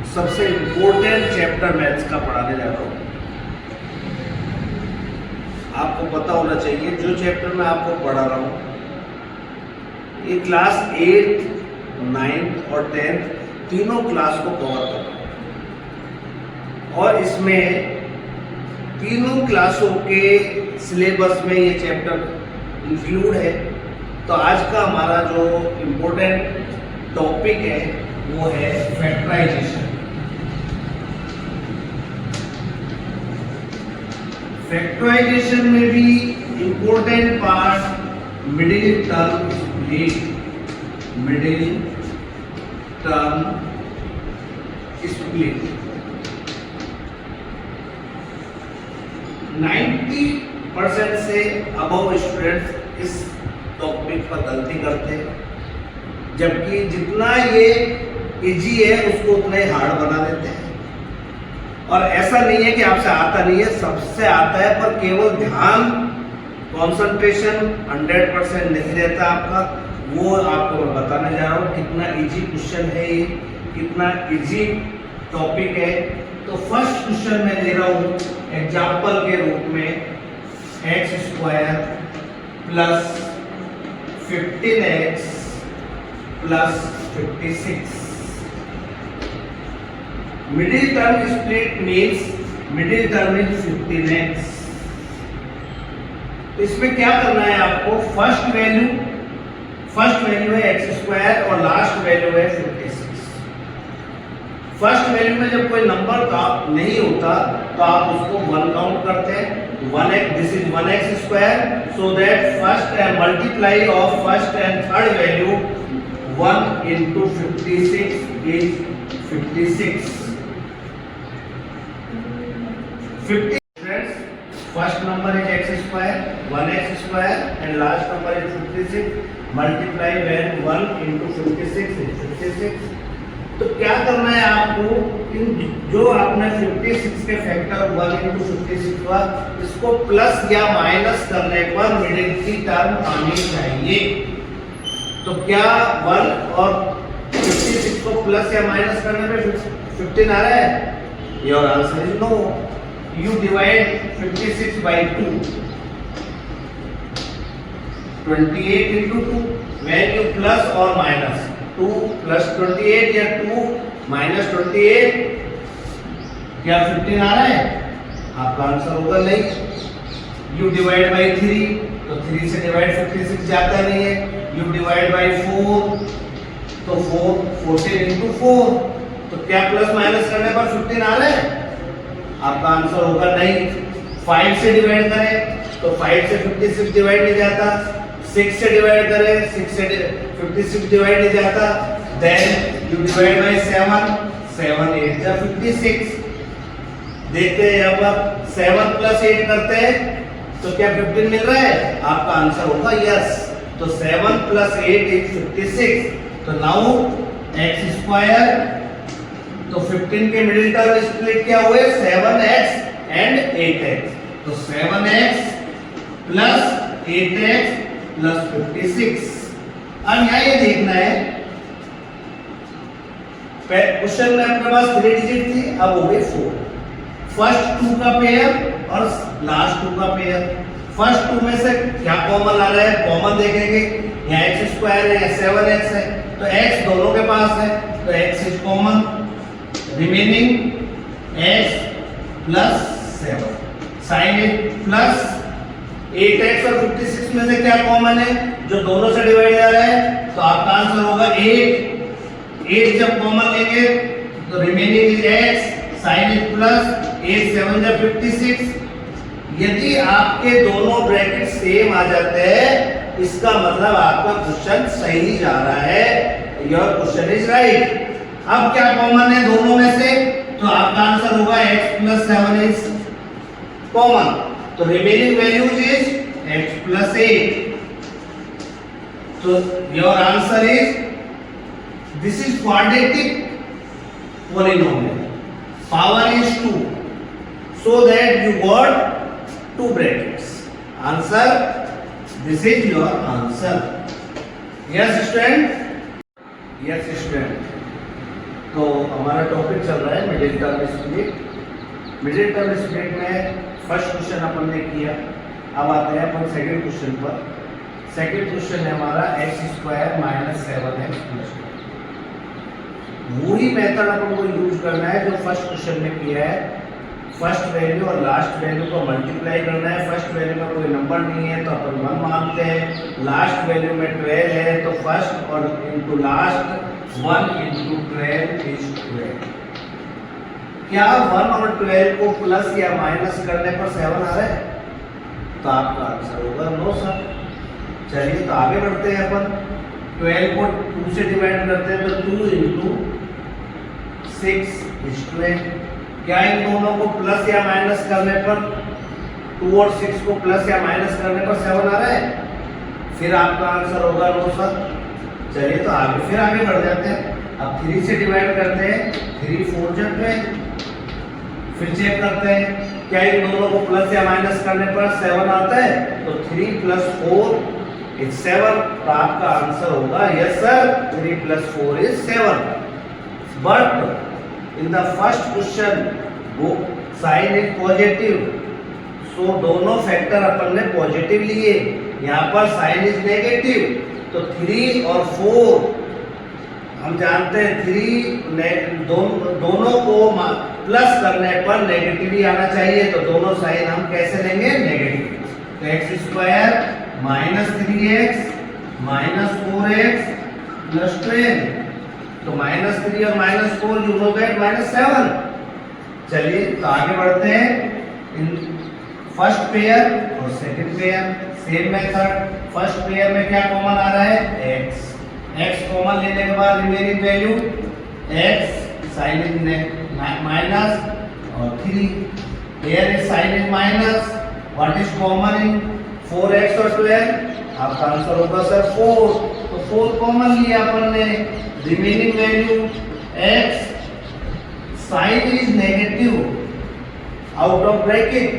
सबसे important chapter maths का पढ़ाने जा रहा हूँ। आपको पता होना चाहिए जो चैप्टर मैं आपको पढ़ा रहा हूँ ये क्लास 8, 9 और 10 तीनों क्लास को कवर कर रहा हूँ और इसमें तीनों क्लासों के सिलेबस में ये चैप्टर इंक्लूड है। तो आज का हमारा जो इम्पोर्टेंट टॉपिक है वो है फैक्टराइजेशन। फैक्टराइजेशन में भी important part middle term split. Middle term split 90% से अबव स्टूडेंट्स इस टॉपिक पर गलती करते हैं, जबकि जितना ये इजी है उसको उतना ही हार्ड बना देते हैं। और ऐसा नहीं है कि आपसे आता नहीं है, सबसे आता है, पर केवल ध्यान कंसंट्रेशन 100% नहीं रहता आपका। वो आपको मैं बताने जा रहा हूँ कितना इजी क्वेश्चन है ये, कितना इजी टॉपिक है। तो फर्स्ट क्वेश्चन मैं ले रहा हूँ एग्जाम्पल के रूप में x² plus 15x plus 56। Middle term split means middle term is 15x। इसमें क्या करना है आपको, फर्स्ट वैल्यू है x² और लास्ट वैल्यू है 56। फर्स्ट वैल्यू में जब कोई नंबर का नहीं होता तो आप उसको 1 काउंट करते हैं। 1x, this is 1x², so that first multiply of first and third value 1 into 56 is 56। 50 first number is x², 1x² and last number is 56, multiply when 1 into 56 is 56। तो क्या करना है आपको, इन जो आपने 56 के फैक्टर 1 into 56 हुआ इसको प्लस या माइनस करने पर मिडिल की टर्म आनी चाहिए। तो क्या 1 और 56 को प्लस या माइनस करने पे 15 आ रहा है? Your answer is no. You divide 56 by 2, 28 into 2, when you plus or minus 2 plus 28 या 2 minus 28, क्या 15 आ रहा है? आपका आंसर होगा नहीं। You divide by 3, तो 3 से डिवाइड 56 जाता नहीं है। You divide by 4, तो 14 into 4, तो क्या प्लस माइनस करने पर 15 आ रहा है? आपका आंसर होगा नहीं। 5 से डिवाइड करें तो 5 से 56 डिवाइड नहीं जाता। 6 से डिवाइड करें 6 से 56 डिवाइड नहीं जाता। देन यू डिवाइड बाय 7, 7 8 जा 56। देखते हैं यहाँ पर 7 प्लस 8 करते हैं तो क्या 15 मिल रहा है? आपका आंसर होगा यस। तो 7 प्लस 8 इज 56। तो नाउ x², तो 15 के मिडिल टर्म स्प्लिट क्या हुए? 7x and 8x। तो 7x प्लस 8x प्लस 56। अब यहाँ ये देखना है, क्वेश्चन में अपने पास 3 डिजिट थी, अब हो गए 4। फर्स्ट 2 का पेयर और लास्ट 2 का पेयर। फर्स्ट 2 में से क्या कॉमन आ रहा है? कॉमन देखेंगे, यहाँ x² है या 7x है, तो x दोनों के पास है तो x is common. Remaining x plus 7, sign is plus 8x और 56 में से क्या कॉमन है? जो दोनों से डिवाइड आ रहा है, तो आपका आंसर होगा 8 जब कॉमन लेंगे तो remaining is x, sign is plus 8 7 जा 56। यदि आपके दोनों ब्रैकेट सेम आ जाते हैं इसका मतलब आपका क्वेश्चन सही जा रहा है, योर क्वेश्चन इज राइट। अब क्या कॉमन है दोनों में से? तो आपका आंसर होगा x प्लस 7 इज कॉमन, तो remaining values is x plus 8। तो your answer is, this is quadratic polynomial, power is 2, so that you got 2 brackets. Answer, this is your answer. Yes student, yes student. तो हमारा topic चल रहा है middle term split. Middle term split में first question अपन ने किया। अब आते हैं अपन सेकंड क्वेश्चन पर। सेकंड क्वेश्चन है हमारा x² - 7x + 2। वही मेथड अपन को यूज करना है जो फर्स्ट क्वेश्चन में किया है। फर्स्ट वैल्यू और लास्ट वैल्यू को मल्टीप्लाई करना है। फर्स्ट वैल्यू में कोई नंबर नहीं है तो अपन 1 मानते हैं। लास्ट वैल्यू में 12 है तो फर्स्ट और इनटू लास्ट 1 × 12 = 12। क्या 1 और 12 को प्लस या माइनस करने पर 7 आ रहा है? तो आपका आंसर होगा नो सर। चलिए तो आगे बढ़ते हैं अपन। 12 को 2 से डिवाइड करते हैं तो 2 × 6 = 12। क्या इन दोनों को प्लस या माइनस करने पर 2 और 6 को प्लस या माइनस करने पर 7 आ रहा है? फिर आपका आंसर होगा नो सर। चलिए तो आगे बढ़ जाते हैं। अब 3 से डिवाइड करते हैं। 3 × 4 = 12। फिर चेक करते हैं क्या इन दोनों को प्लस या माइनस करने पर 7 आता है? तो 3 + 4 = 7। तो आपका आंसर होगा yes sir, 3 + 4 = 7। But in the first question sign is positive, so दोनों फैक्टर अपन ने पॉजिटिव लिए। यहाँ पर साइन इज नेगेटिव तो 3 और 4 हम जानते हैं 3 दोनों को प्लस करने पर नेगेटिव ही आना चाहिए। तो दोनों साइन हम कैसे लेंगे? नेगेटिव। तो x² - 3x - 4x + 12। तो -3 और -4 यू नो दैट -7। चलिए तो आगे बढ़ते हैं। इन फर्स्ट पेयर और second pair same method. First pair में क्या कॉमन आ रहा है? x कॉमन लेने के बाद remaining value x sign is minus और 3 here is sin is minus। what is common in 4x और 12? आपका आंसर होगा सर 4। तो 4 कॉमन लिया अपन ने। Remaining value x sign is negative out of bracket.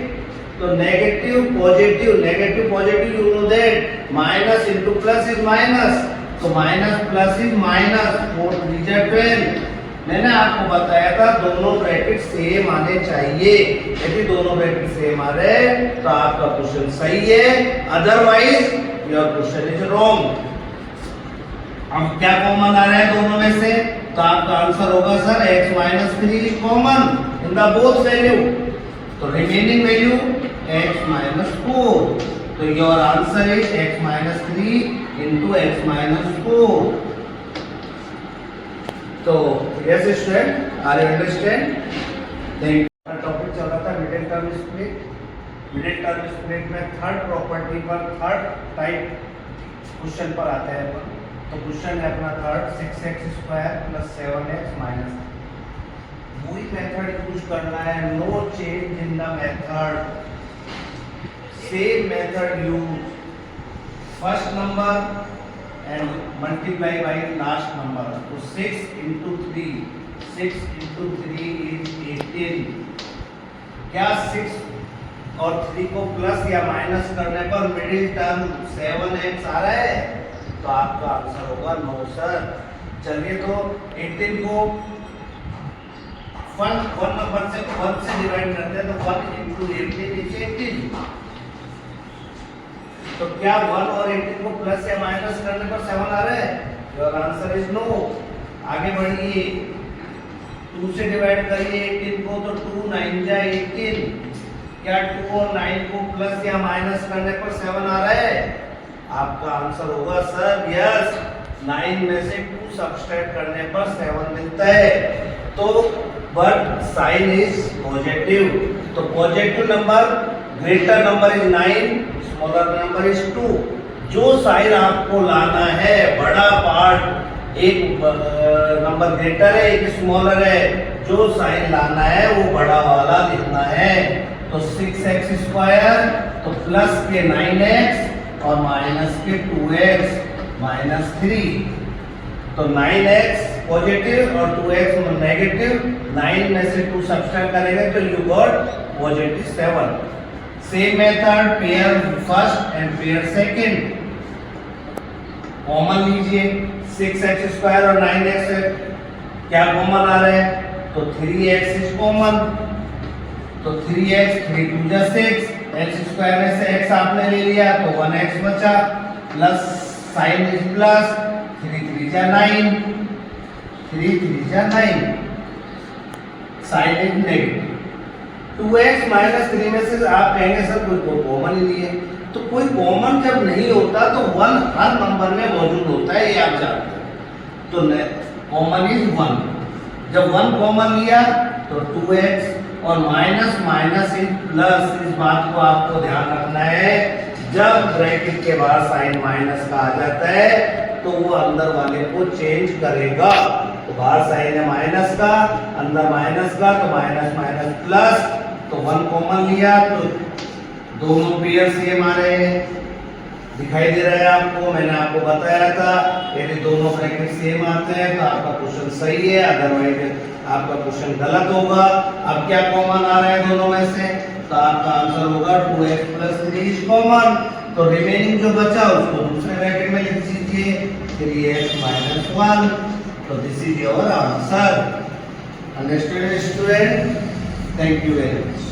तो negative positive you know that minus into plus is minus. तो minus plus is minus. 4 × 3 = 12। मैंने आपको बताया था दोनों ब्रैकेट सेम आने चाहिए। यदि दोनों ब्रैकेट सेम आ रहे तो आपका क्वेश्चन सही है, otherwise your question is wrong. अब क्या कॉमन आ रहा है दोनों में से? तो आपका आंसर होगा sir x - 3 is common in the both value. तो रिमेनिंग वैल्यू x - 4। तो your answer is x - 3 × x - 4। तो yes student, are you understand? Thank you. Topic चल रहा था middle term split. Middle term split में third property पर third type question पर आते हैं अपन। तो क्वेश्चन है अपना थर्ड 6x² + 7x - 3। वही मेथड यूज करना है, no change in the method, same method use. First number and multiply by last number. तो 6 × 3 = 18। क्या 6 और 3 को प्लस या माइनस करने पर मिडिल टर्म 7x आ रहा है? तो आपका आंसर होगा नो सर। चलिए तो 18 को 1 नंबर से 1 से डिवाइड करते हैं तो 1 × 18 = 18। तो क्या 1 और 18 को प्लस या माइनस करने पर 7 आ रहा है? Your answer is no. आगे बढ़िए, 2 से डिवाइड करिए 18 को तो 2 × 9 = 18। क्या 2 और 9 को प्लस या माइनस करने पर 7 आ रहा है? आपका आंसर होगा सर यस। 9 में से 2 सब्सट्रैक्ट करने पर 7 मिलता है। तो बट साइन इज पॉजिटिव। तो positive number greater number is 9, smaller number is 2। जो साइन आपको लाना है, बड़ा पार्ट, एक नंबर ग्रेटर है एक स्मॉलर है, जो साइन लाना है वो बड़ा वाला लिखना है। तो 6x² तो प्लस के 9x और माइनस के 2x - 3। तो 9x पॉजिटिव और 2x नेगेटिव। 9 में से 2 सब्सट्रैक्ट करेंगे तो you got positive 7। Same method, pair first and pair second. Common लीजिए 6x² और 9x क्या कॉमन आ रहा है? तो 3x इज कॉमन, तो 3x 3 2 जा 6, x स्क्वायर में से x आपने ले लिया तो 1x बचा, प्लस साइन इज प्लस, 3 3 जा 9, 3 3 जा 9, sign is negative. 2x minus 3 में से आप कहेंगे सर कोई कॉमन ही नहीं है, तो कोई कॉमन जब नहीं होता तो 1 हर नंबर में मौजूद होता है, ये आप जानते हैं। तो कॉमन इज 1, जब 1 कॉमन लिया तो 2x और माइनस माइनस इन प्लस, इस बात को आपको ध्यान रखना है, जब ब्रैकेट के बाद साइन माइनस का आ जाता है तो वो अंदर वाले को चेंज करेगा। तो बाहर साइन है माइनस का, अंदर माइनस का, तो माइनस माइनस प्लस, तो 1 कॉमन लिया तो दोनों पेयर सेम आ रहे हैं, दिखाई दे रहा है आपको, मैंने आपको बताया था यदि दोनों ब्रैकेट सेम आते हैं तो आपका क्वेश्चन सही है, अदरवाइज आपका क्वेश्चन गलत होगा। अब क्या कॉमन आ रहा है दोनों में से? तो आपका आंसर होगा 2x + 3 इज कॉमन, तो रिमेनिंग जो बचा उसको दूसरे ब्रैकेट में लिख दीजिए 3x - 1, तो this is your answer. Understand student? Thank you very much.